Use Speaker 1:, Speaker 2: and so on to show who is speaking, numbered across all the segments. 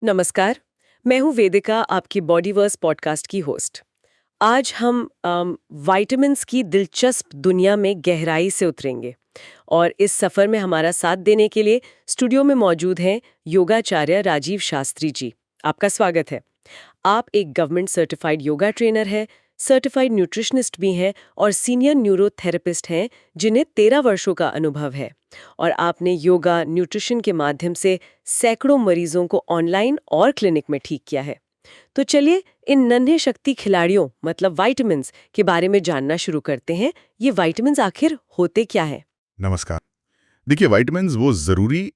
Speaker 1: नमस्कार। मैं हूँ वेदिका, आपकी बॉडीवर्स पॉडकास्ट की होस्ट। आज हम विटामिन्स की दिलचस्प दुनिया में गहराई से उतरेंगे और इस सफ़र में हमारा साथ देने के लिए स्टूडियो में मौजूद हैं योगाचार्य राजीव शास्त्री जी। आपका स्वागत है। आप एक गवर्नमेंट सर्टिफाइड योगा ट्रेनर हैं, सर्टिफाइड न्यूट्रिशनिस्ट भी हैं और सीनियर न्यूरोथेरेपिस्ट हैं जिन्हें 13 वर्षों का अनुभव है। और आपने योगा न्यूट्रिशन के माध्यम से सैकड़ों मरीजों को ऑनलाइन और क्लिनिक में ठीक किया है। तो चलिए इन नन्हे शक्ति खिलाड़ियों मतलब विटामिन्स के बारे में जानना शुरू करते हैं। ये विटामिन्स आखिर होते क्या हैं?
Speaker 2: नमस्कार। देखिए, विटामिन्स वो ज़रूरी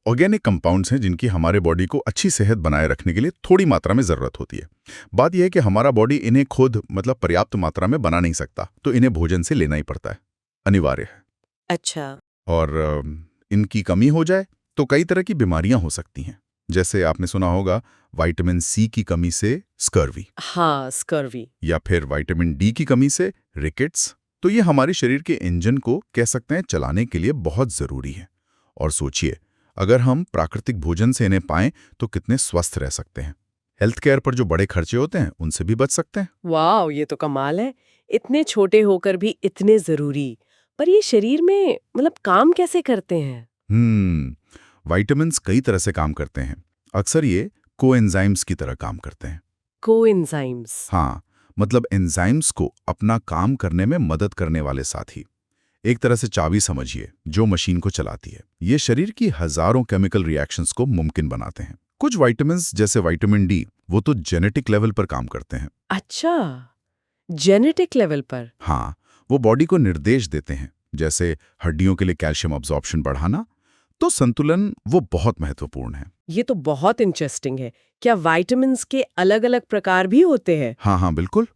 Speaker 2: ऑर्गेनिक कंपाउंड्स हैं जिनकी हमारे बॉडी को अच्छी सेहत बनाए रखने के लिए थोड़ी मात्रा में ज़रूरत होती है। बात यह है कि हमारा बॉडी इन्हें खुद पर्याप्त मात्रा में बना नहीं सकता, तो इन्हें भोजन से लेना ही पड़ता है, अनिवार्य है।
Speaker 1: अच्छा।
Speaker 2: और इनकी कमी हो जाए तो कई तरह की बीमारियां हो सकती हैं। जैसे आपने सुना होगा विटामिन सी की कमी से स्कर्वी,
Speaker 1: हाँ, स्कर्वी।
Speaker 2: या फिर विटामिन डी की कमी से रिकेट्स। तो ये हमारे शरीर के इंजन को कह सकते हैं चलाने के लिए बहुत ज़रूरी है। और सोचिए, अगर हम प्राकृतिक भोजन से इन्हें पाएं तो कितने स्वस्थ रह सकते हैं। हेल्थ केयर पर जो बड़े खर्चे होते हैं उनसे भी बच सकते हैं।
Speaker 1: वाह, ये तो कमाल है। इतने छोटे होकर भी इतने जरूरी। पर ये शरीर में काम कैसे करते हैं?
Speaker 2: विटामिन्स कई तरह से काम करते हैं। अक्सर ये कोएंजाइम्स की तरह काम करते हैं।
Speaker 1: कोएंजाइम्स।
Speaker 2: हाँ, मतलब एंजाइम्स को अपना काम करने में मदद करने वाले साथी। एक तरह से चाबी समझिए जो मशीन को चलाती है। ये शरीर की हजारों केमिकल रिएक्शंस को मुमकिन बनाते हैं। कुछ विटामिन्स जैसे विटामिन डी वो तो जेनेटिक लेवल पर काम करते हैं।
Speaker 1: अच्छा, जेनेटिक लेवल पर।
Speaker 2: हाँ, वो बॉडी को निर्देश देते हैं, जैसे हड्डियों के लिए कैल्शियम अब्जॉर्प्शन बढ़ाना। तो संतुलन वो बहुत महत्वपूर्ण है।
Speaker 1: ये तो बहुत इंटरेस्टिंग है। क्या विटामिन्स के अलग-अलग प्रकार भी होते हैं?
Speaker 2: हाँ, बिल्कुल।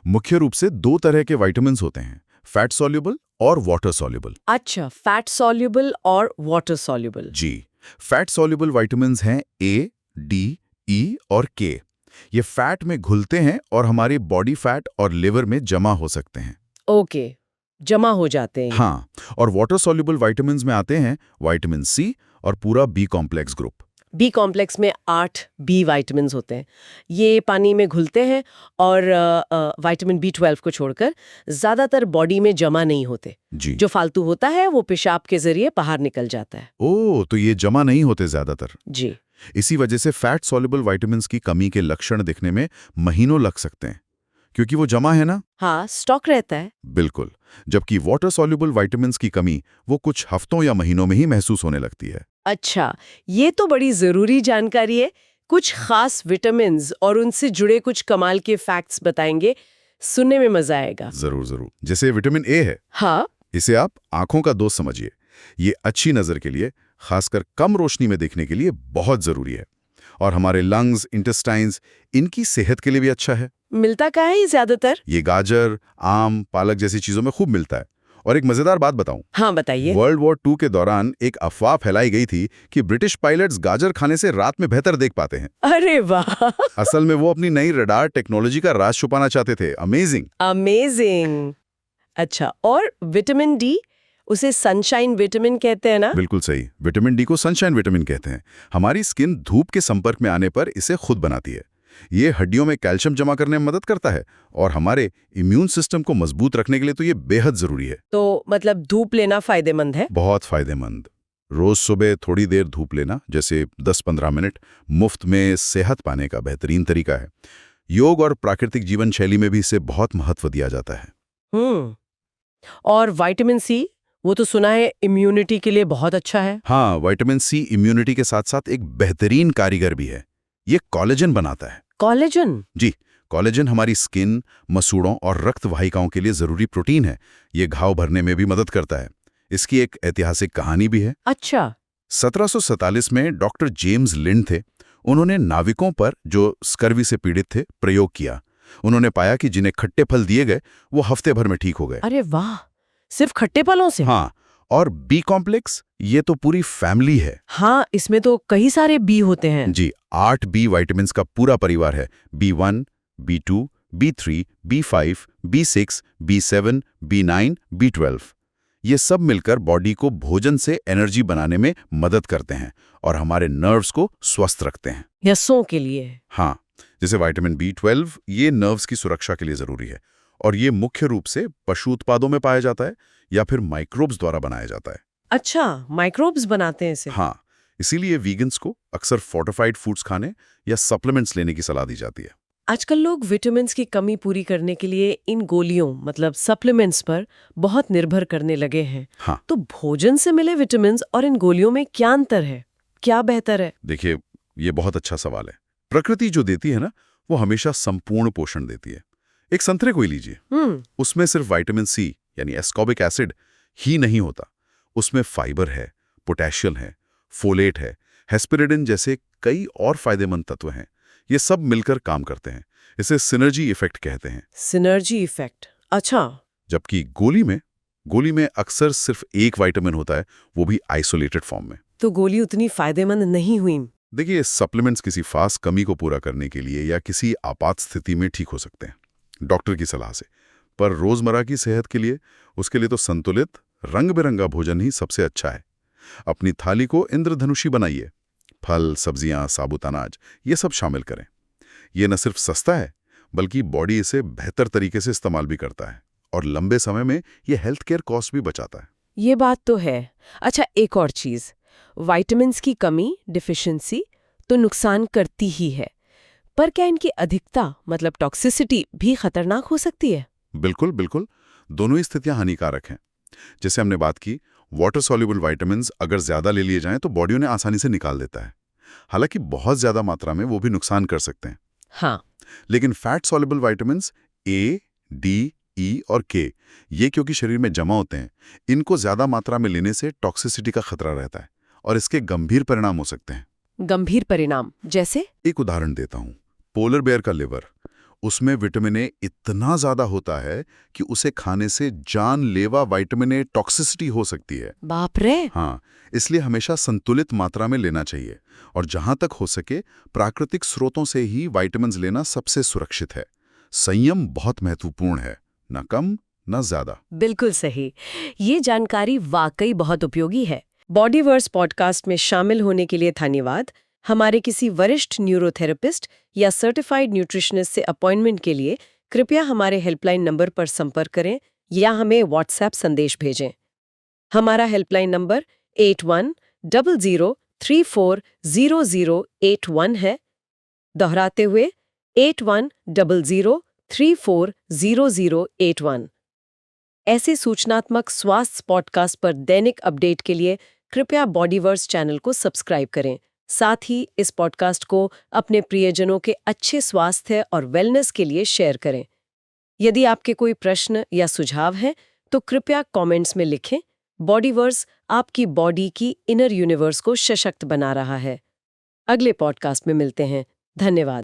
Speaker 2: मुख्य रूप से दो तरह के विटामिन्स होते हैं, फैट सॉल्युबल और वाटर सॉल्युबल।
Speaker 1: अच्छा, फैट सॉल्युबल और वाटर सॉल्युबल।
Speaker 2: जी, फैट सॉल्युबल विटामिन्स हैं ए, डी, ई और के। ये फैट में घुलते हैं और हमारी बॉडी फैट और लिवर में जमा हो सकते हैं।
Speaker 1: ओके, जमा हो जाते हैं।
Speaker 2: हाँ, और वाटर सॉल्युबल विटामिन्स में आते हैं विटामिन सी और पूरा B complex group.
Speaker 1: B complex में 8 बी विटामिन्स होते हैं। ये पानी में घुलते हैं और विटामिन B12 को छोड़कर ज्यादातर बॉडी में जमा नहीं होते।
Speaker 2: जी।
Speaker 1: जो फालतू होता है वो पेशाब के जरिए बाहर निकल जाता है।
Speaker 2: ओह, तो ये जमा नहीं होते ज्यादातर।
Speaker 1: जी।
Speaker 2: इसी वजह से फैट सॉल्युबल विटामिन्स की कमी के लक्षण दिखने में महीनों लग सकते हैं, क्योंकि वो जमा है ना।
Speaker 1: हाँ, स्टॉक रहता है।
Speaker 2: बिल्कुल। जबकि वाटर सॉल्युबल विटामिन्स की कमी वो कुछ हफ्तों या महीनों में ही महसूस होने लगती है।
Speaker 1: अच्छा, ये तो बड़ी जरूरी जानकारी है। कुछ खास विटामिन्स और उनसे जुड़े कुछ कमाल के फैक्ट्स बताएंगे, सुनने में मजा आएगा।
Speaker 2: जरूर जरूर। जैसे विटामिन ए है।
Speaker 1: हाँ।
Speaker 2: इसे आप आंखों का दोस्त समझिए। ये अच्छी नजर के लिए, खासकर कम रोशनी में देखने के लिए बहुत जरूरी है। और हमारे लंग्स, इंटेस्टाइन्स, इनकी सेहत के लिए भी अच्छा है।
Speaker 1: मिलता कहाँ है ज्यादातर?
Speaker 2: ये गाजर, आम, पालक जैसी चीजों में खूब मिलता है। और एक मजेदार बात बताऊं।
Speaker 1: हाँ, बताइए।
Speaker 2: वर्ल्ड वॉर 2 के दौरान एक अफवाह फैलाई गई थी कि ब्रिटिश पायलट्स गाजर खाने से रात में बेहतर देख पाते हैं।
Speaker 1: अरे वाह।
Speaker 2: असल में वो अपनी नई रडार टेक्नोलॉजी का राज छुपाना चाहते थे। अमेजिंग।
Speaker 1: अमेजिंग। अच्छा, और विटामिन डी, उसे सनशाइन विटामिन कहते हैं ना?
Speaker 2: बिल्कुल सही। विटामिन डी को सनशाइन विटामिन कहते हैं। हमारी स्किन धूप के संपर्क में आने पर इसे खुद बनाती है। ये हड्डियों में कैल्शियम जमा करने में मदद करता है और हमारे इम्यून सिस्टम को मजबूत रखने के लिए तो ये बेहद जरूरी है।
Speaker 1: तो धूप लेना फायदेमंद है?
Speaker 2: बहुत फायदेमंद। रोज सुबह थोड़ी देर धूप लेना, जैसे 10-15 मिनट, मुफ्त में सेहत पाने का बेहतरीन तरीका है। योग और प्राकृतिक जीवन शैली में भी इसे बहुत महत्व दिया जाता है।
Speaker 1: और विटामिन सी, वो तो सुना है इम्यूनिटी के लिए बहुत अच्छा है।
Speaker 2: हाँ, विटामिन सी इम्यूनिटी के साथ साथ एक बेहतरीन कारीगर भी है। ये कोलेजन बनाता है।
Speaker 1: कोलेजन?
Speaker 2: जी, कोलेजन हमारी स्किन, मसूड़ों और रक्त वाहिकाओं के लिए जरूरी प्रोटीन है। ये घाव भरने में भी मदद करता है। इसकी एक ऐतिहासिक कहानी भी है।
Speaker 1: अच्छा।
Speaker 2: 1747 में डॉक्टर जेम्स लिंड थे। उन्होंने नाविकों पर, जो स्कर्वी से पीड़ित थे, प्रयोग किया। उन्होंने पाया कि जिन्हें खट्टे फल दिए गए वो हफ्ते भर में ठीक हो गए।
Speaker 1: अरे वाह, सिर्फ खट्टे फलों से?
Speaker 2: हाँ, और बी कॉम्प्लेक्स, ये तो पूरी फैमिली है।
Speaker 1: हाँ, इसमें तो कई सारे बी होते हैं।
Speaker 2: जी, 8 बी विटामिन्स का पूरा परिवार है। B1, B2, B3, B5, B6, B7, B9, B12। ये सब मिलकर बॉडी को भोजन से एनर्जी बनाने में मदद करते हैं और हमारे नर्व्स को स्वस्थ रखते हैं।
Speaker 1: हिस्सों के लिए।
Speaker 2: हाँ, जैसे विटामिन B12 ये नर्व्स की सुरक्षा के लिए जरूरी है और ये मुख्य रूप से पशु उत्पादों में पाया जाता है या फिर माइक्रोब्स द्वारा बनाया जाता है।
Speaker 1: अच्छा, माइक्रोब्स बनाते हैं इसे।
Speaker 2: हाँ, इसीलिए वीगन्स को अक्सर फोर्टिफाइड फूड्स खाने या सप्लीमेंट्स लेने की सलाह दी जाती है।
Speaker 1: आजकल लोग विटामिन्स की कमी पूरी करने के लिए इन गोलियों मतलब सप्लीमेंट्स पर बहुत निर्भर करने लगे हैं।
Speaker 2: हाँ,
Speaker 1: तो भोजन से मिले विटामिन्स और इन गोलियों में क्या अंतर है? क्या बेहतर है?
Speaker 2: देखिए, ये बहुत अच्छा सवाल है। प्रकृति जो देती है ना, वो हमेशा संपूर्ण पोषण देती है। एक संतरे को ही लीजिए, उसमें सिर्फ विटामिन C यानी एस्कॉर्बिक एसिड ही नहीं होता। उसमें फाइबर है, पोटेशियम है, फोलेट है, हेस्पेरिडिन जैसे कई और फायदेमंद तत्व हैं। ये सब मिलकर काम करते हैं। इसे सिनर्जी इफेक्ट कहते हैं।
Speaker 1: सिनर्जी इफेक्ट, अच्छा।
Speaker 2: जबकि गोली में अक्सर सिर्फ एक विटामिन होता है, वो भी आइसोलेटेड फॉर्म में।
Speaker 1: तो गोली उतनी फायदेमंद नहीं हुई।
Speaker 2: देखिए, सप्लीमेंट्स किसी खास कमी को पूरा करने के लिए या किसी आपात स्थिति में ठीक हो सकते हैं, डॉक्टर की सलाह से। पर रोजमर्रा की सेहत के लिए, उसके लिए तो संतुलित रंग बिरंगा भोजन ही सबसे अच्छा है। अपनी थाली को इंद्रधनुषी बनाइए। फल, सब्जियां, साबुत अनाज ये सब शामिल करें। ये न सिर्फ सस्ता है, बल्कि बॉडी इसे बेहतर तरीके से इस्तेमाल भी करता है और लंबे समय में ये हेल्थ केयर कॉस्ट भी बचाता है।
Speaker 1: ये बात तो है। अच्छा, एक और चीज, विटामिन्स की कमी डिफिशियंसी तो नुकसान करती ही है, पर क्या इनकी अधिकता मतलब टॉक्सिसिटी भी खतरनाक हो सकती है?
Speaker 2: बिल्कुल बिल्कुल, दोनों ही स्थितियां हानिकारक हैं। जैसे हमने बात की, वाटर सॉल्युबल विटामिन्स अगर ज्यादा ले लिए जाएं तो बॉडी उन्हें आसानी से निकाल देता है। हालांकि बहुत ज्यादा मात्रा में वो भी नुकसान कर सकते हैं।
Speaker 1: हाँ,
Speaker 2: लेकिन fat soluble vitamins A, D, E और K ये क्योंकि शरीर में जमा होते हैं, इनको ज्यादा मात्रा में लेने से टॉक्सिसिटी का खतरा रहता है और इसके गंभीर परिणाम हो सकते हैं।
Speaker 1: गंभीर परिणाम जैसे?
Speaker 2: एक उदाहरण देता हूं, पोलर बेयर का लिवर, उसमें विटामिन ए इतना ज्यादा होता है कि उसे खाने से जानलेवा विटामिन ए टॉक्सिसिटी हो सकती है।
Speaker 1: बाप रे।
Speaker 2: हाँ, इसलिए हमेशा संतुलित मात्रा में लेना चाहिए और जहां तक हो सके प्राकृतिक स्रोतों से ही विटामिन्स लेना सबसे सुरक्षित है। संयम बहुत महत्वपूर्ण है, न कम न ज्यादा।
Speaker 1: बिल्कुल सही। ये जानकारी वाकई बहुत उपयोगी है। बॉडीवर्स पॉडकास्ट में शामिल होने के लिए धन्यवाद। हमारे किसी वरिष्ठ न्यूरोथेरेपिस्ट या सर्टिफाइड न्यूट्रिशनिस्ट से अपॉइंटमेंट के लिए कृपया हमारे हेल्पलाइन नंबर पर संपर्क करें या हमें व्हाट्सएप संदेश भेजें। हमारा हेल्पलाइन नंबर 8100340081 है। दोहराते हुए 8100340081। ऐसे सूचनात्मक स्वास्थ्य पॉडकास्ट पर दैनिक अपडेट के लिए कृपया बॉडीवर्स चैनल को सब्सक्राइब करें। साथ ही इस पॉडकास्ट को अपने प्रियजनों के अच्छे स्वास्थ्य और वेलनेस के लिए शेयर करें। यदि आपके कोई प्रश्न या सुझाव हैं तो कृपया कमेंट्स में लिखें। बॉडीवर्स आपकी बॉडी की इनर यूनिवर्स को सशक्त बना रहा है। अगले पॉडकास्ट में मिलते हैं। धन्यवाद।